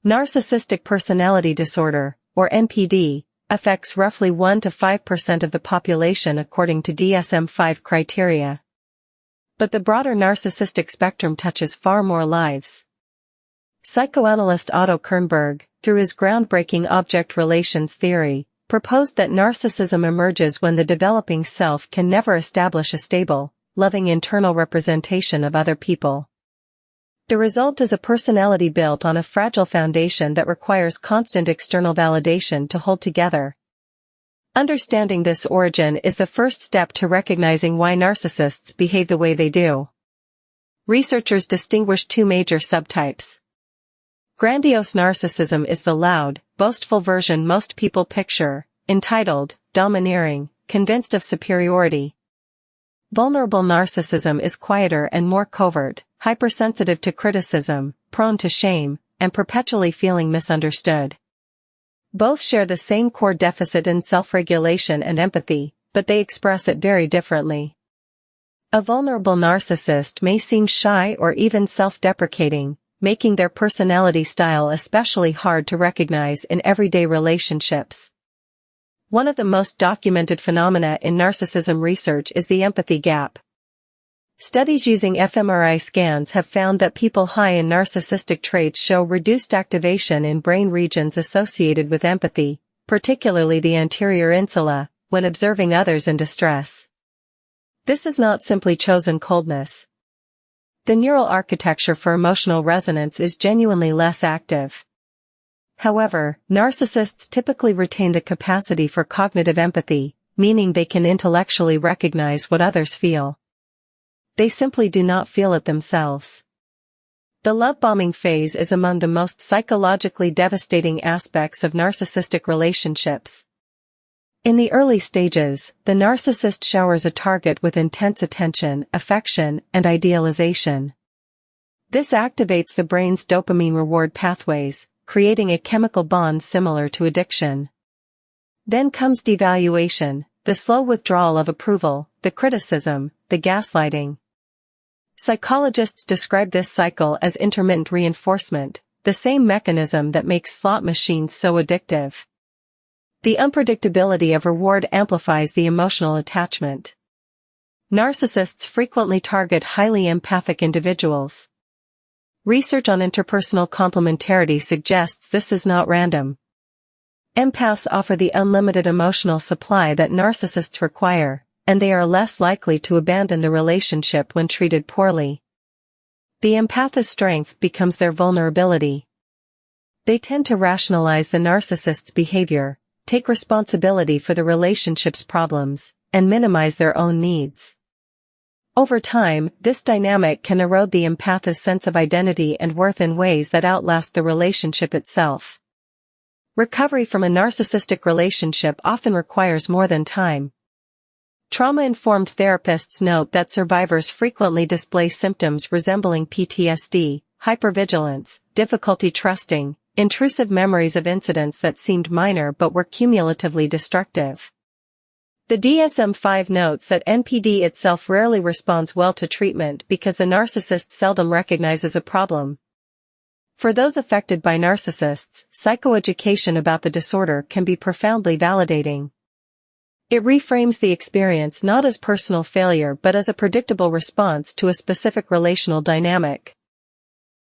Narcissistic Personality Disorder, or NPD, affects roughly 1 to 5% of the population according to DSM-5 criteria. But the broader narcissistic spectrum touches far more lives. Psychoanalyst Otto Kernberg, through his groundbreaking object relations theory, proposed that narcissism emerges when the developing self can never establish a stable, loving internal representation of other people. The result is a personality built on a fragile foundation that requires constant external validation to hold together. Understanding this origin is the first step to recognizing why narcissists behave the way they do. Researchers distinguish two major subtypes. Grandiose narcissism is the loud, boastful version most people picture, entitled, domineering, convinced of superiority. Vulnerable narcissism is quieter and more covert, hypersensitive to criticism, prone to shame, and perpetually feeling misunderstood. Both share the same core deficit in self-regulation and empathy, but they express it very differently. A vulnerable narcissist may seem shy or even self-deprecating, making their personality style especially hard to recognize in everyday relationships. One of the most documented phenomena in narcissism research is the empathy gap. Studies using fMRI scans have found that people high in narcissistic traits show reduced activation in brain regions associated with empathy, particularly the anterior insula, when observing others in distress. This is not simply chosen coldness. The neural architecture for emotional resonance is genuinely less active. However, narcissists typically retain the capacity for cognitive empathy, meaning they can intellectually recognize what others feel. They simply do not feel it themselves. The love-bombing phase is among the most psychologically devastating aspects of narcissistic relationships. In the early stages, the narcissist showers a target with intense attention, affection, and idealization. This activates the brain's dopamine reward pathways, creating a chemical bond similar to addiction. Then comes devaluation, the slow withdrawal of approval, the criticism, the gaslighting. Psychologists describe this cycle as intermittent reinforcement, the same mechanism that makes slot machines so addictive. The unpredictability of reward amplifies the emotional attachment. Narcissists frequently target highly empathic individuals. Research on interpersonal complementarity suggests this is not random. Empaths offer the unlimited emotional supply that narcissists require, and they are less likely to abandon the relationship when treated poorly. The empath's strength becomes their vulnerability. They tend to rationalize the narcissist's behavior, take responsibility for the relationship's problems, and minimize their own needs. Over time, this dynamic can erode the empath's sense of identity and worth in ways that outlast the relationship itself. Recovery from a narcissistic relationship often requires more than time. Trauma-informed therapists note that survivors frequently display symptoms resembling PTSD, hypervigilance, difficulty trusting, intrusive memories of incidents that seemed minor but were cumulatively destructive. The DSM-5 notes that NPD itself rarely responds well to treatment because the narcissist seldom recognizes a problem. For those affected by narcissists, psychoeducation about the disorder can be profoundly validating. It reframes the experience not as personal failure but as a predictable response to a specific relational dynamic.